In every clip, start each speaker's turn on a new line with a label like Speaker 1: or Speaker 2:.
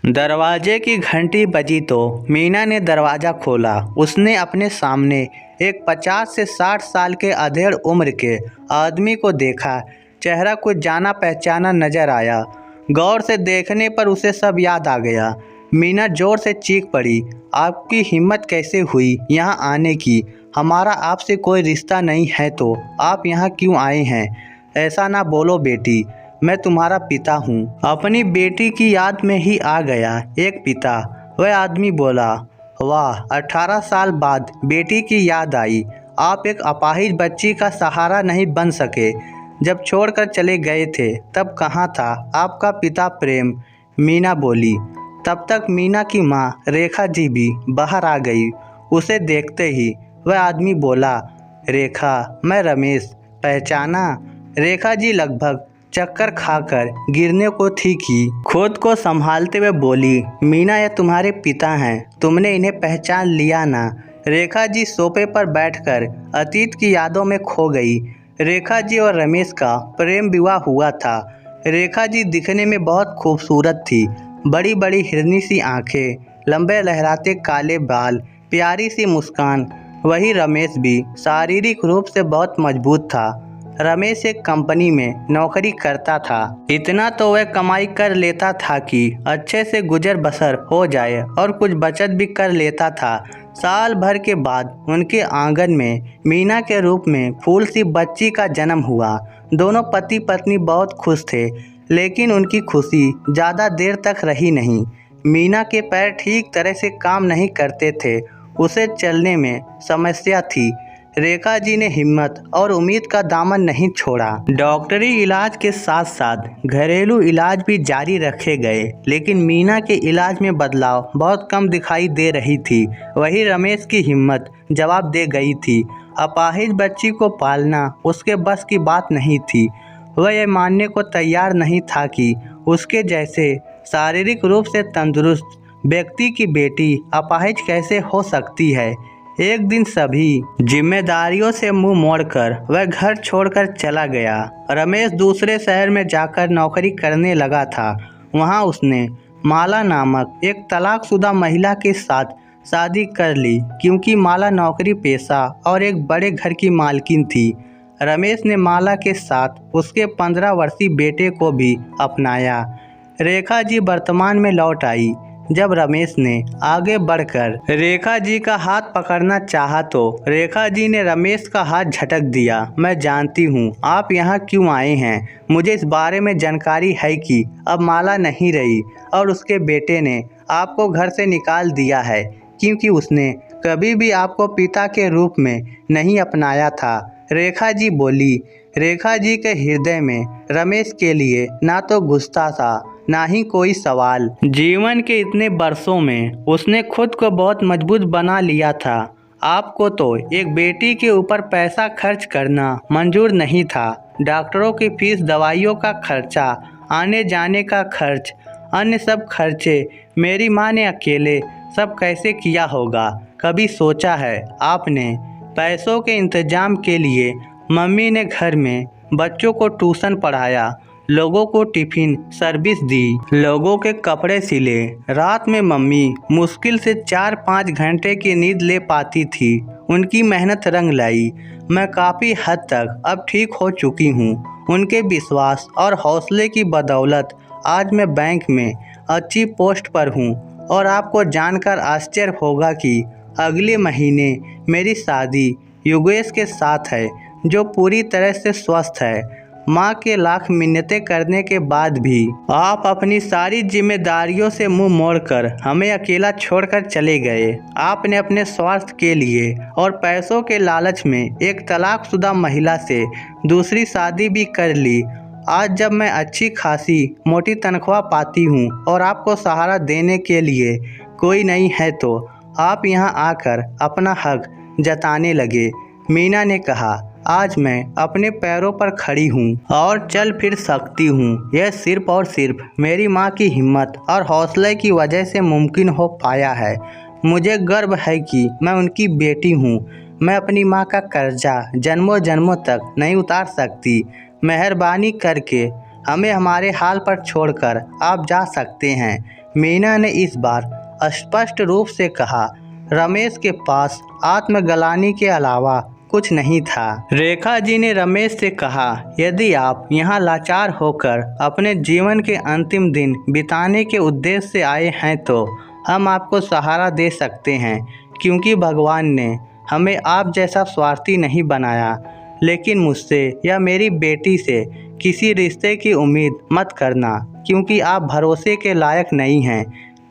Speaker 1: दरवाजे की घंटी बजी तो मीना ने दरवाज़ा खोला। उसने अपने सामने एक 50 से 60 साल के अधेड़ उम्र के आदमी को देखा। चेहरा कुछ जाना पहचाना नजर आया। गौर से देखने पर उसे सब याद आ गया। मीना जोर से चीख पड़ी, आपकी हिम्मत कैसे हुई यहाँ आने की? हमारा आपसे कोई रिश्ता नहीं है तो आप यहाँ क्यों आए हैं? ऐसा ना बोलो बेटी, मैं तुम्हारा पिता हूँ। अपनी बेटी की याद में ही आ गया एक पिता। वह आदमी बोला, वाह, 18 साल बाद बेटी की याद आई। आप एक अपाहिज बच्ची का सहारा नहीं बन सके। जब छोड़कर चले गए थे तब कहाँ था आपका पिता प्रेम? मीना बोली। तब तक मीना की माँ रेखा जी भी बाहर आ गई। उसे देखते ही वह आदमी बोला, रेखा, मैं रमेश, पहचाना? रेखा जी लगभग चक्कर खाकर गिरने को थी कि खुद को संभालते हुए बोली, मीना, ये तुम्हारे पिता हैं, तुमने इन्हें पहचान लिया ना? रेखा जी सोफे पर बैठकर अतीत की यादों में खो गई। रेखा जी और रमेश का प्रेम विवाह हुआ था। रेखा जी दिखने में बहुत खूबसूरत थी। बड़ी बड़ी हिरनी सी आंखें, लंबे लहराते काले बाल, प्यारी सी मुस्कान। वही रमेश भी शारीरिक रूप से बहुत मजबूत था। रमेश एक कंपनी में नौकरी करता था। इतना तो वह कमाई कर लेता था कि अच्छे से गुजर बसर हो जाए और कुछ बचत भी कर लेता था। साल भर के बाद उनके आंगन में मीना के रूप में फूल सी बच्ची का जन्म हुआ। दोनों पति पत्नी बहुत खुश थे, लेकिन उनकी खुशी ज़्यादा देर तक रही नहीं। मीना के पैर ठीक तरह से काम नहीं करते थे। उसे चलने में समस्या थी। रेखा जी ने हिम्मत और उम्मीद का दामन नहीं छोड़ा। डॉक्टरी इलाज के साथ साथ घरेलू इलाज भी जारी रखे गए, लेकिन मीना के इलाज में बदलाव बहुत कम दिखाई दे रही थी। वही रमेश की हिम्मत जवाब दे गई थी। अपाहिज बच्ची को पालना उसके बस की बात नहीं थी। वह यह मानने को तैयार नहीं था कि उसके जैसे शारीरिक रूप से तंदुरुस्त व्यक्ति की बेटी अपाहिज कैसे हो सकती है। एक दिन सभी जिम्मेदारियों से मुंह मोड़कर वह घर छोड़कर चला गया। रमेश दूसरे शहर में जाकर नौकरी करने लगा था। वहां उसने माला नामक एक तलाकशुदा महिला के साथ शादी कर ली, क्योंकि माला नौकरी पेशा और एक बड़े घर की मालकिन थी। रमेश ने माला के साथ उसके 15 वर्षीय बेटे को भी अपनाया। रेखा जी वर्तमान में लौट आई। जब रमेश ने आगे बढ़कर रेखा जी का हाथ पकड़ना चाहा तो रेखा जी ने रमेश का हाथ झटक दिया। मैं जानती हूँ आप यहाँ क्यों आए हैं। मुझे इस बारे में जानकारी है कि अब माला नहीं रही और उसके बेटे ने आपको घर से निकाल दिया है, क्योंकि उसने कभी भी आपको पिता के रूप में नहीं अपनाया था। रेखा जी बोली। रेखा जी के हृदय में रमेश के लिए ना तो गुस्सा था, ना ही कोई सवाल। जीवन के इतने वर्षों में उसने खुद को बहुत मजबूत बना लिया था। आपको तो एक बेटी के ऊपर पैसा खर्च करना मंजूर नहीं था। डॉक्टरों की फीस, दवाइयों का खर्चा, आने जाने का खर्च, अन्य सब खर्चे मेरी माँ ने अकेले सब कैसे किया होगा? कभी सोचा है आपने? पैसों के इंतजाम के लिए मम्मी ने घर में बच्चों को ट्यूशन पढ़ाया, लोगों को टिफिन सर्विस दी, लोगों के कपड़े सिले। रात में मम्मी मुश्किल से 4-5 घंटे की नींद ले पाती थी। उनकी मेहनत रंग लाई। मैं काफ़ी हद तक अब ठीक हो चुकी हूँ। उनके विश्वास और हौसले की बदौलत आज मैं बैंक में अच्छी पोस्ट पर हूँ। और आपको जानकर आश्चर्य होगा कि अगले महीने मेरी शादी योगेश के साथ है, जो पूरी तरह से स्वस्थ है। माँ के लाख मिन्नतें करने के बाद भी आप अपनी सारी जिम्मेदारियों से मुंह मोड़कर हमें अकेला छोड़कर चले गए। आपने अपने स्वार्थ के लिए और पैसों के लालच में एक तलाकशुदा महिला से दूसरी शादी भी कर ली। आज जब मैं अच्छी खासी मोटी तनख्वाह पाती हूँ और आपको सहारा देने के लिए कोई नहीं है, तो आप यहाँ आकर अपना हक जताने लगे। मीना ने कहा, आज मैं अपने पैरों पर खड़ी हूँ और चल फिर सकती हूँ। यह सिर्फ और सिर्फ मेरी माँ की हिम्मत और हौसले की वजह से मुमकिन हो पाया है। मुझे गर्व है कि मैं उनकी बेटी हूँ। मैं अपनी माँ का कर्जा जन्मों जन्मों तक नहीं उतार सकती। मेहरबानी करके हमें हमारे हाल पर छोड़कर आप जा सकते हैं। मीना ने इस बार स्पष्ट रूप से कहा। रमेश के पास आत्मग्लानि के अलावा कुछ नहीं था। रेखा जी ने रमेश से कहा, यदि आप यहाँ लाचार होकर अपने जीवन के अंतिम दिन बिताने के उद्देश्य से आए हैं तो हम आपको सहारा दे सकते हैं, क्योंकि भगवान ने हमें आप जैसा स्वार्थी नहीं बनाया। लेकिन मुझसे या मेरी बेटी से किसी रिश्ते की उम्मीद मत करना, क्योंकि आप भरोसे के लायक नहीं हैं।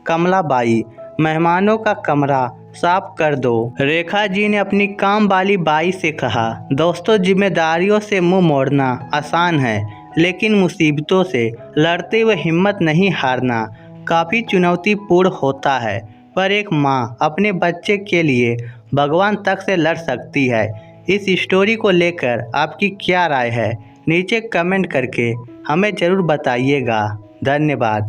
Speaker 1: कमलाबाई, मेहमानों का कमरा साफ कर दो। रेखा जी ने अपनी काम वाली बाई से कहा। दोस्तों, जिम्मेदारियों से मुंह मोड़ना आसान है, लेकिन मुसीबतों से लड़ते हुए हिम्मत नहीं हारना काफ़ी चुनौतीपूर्ण होता है। पर एक माँ अपने बच्चे के लिए भगवान तक से लड़ सकती है। इस स्टोरी को लेकर आपकी क्या राय है? नीचे कमेंट करके हमें ज़रूर बताइएगा। धन्यवाद।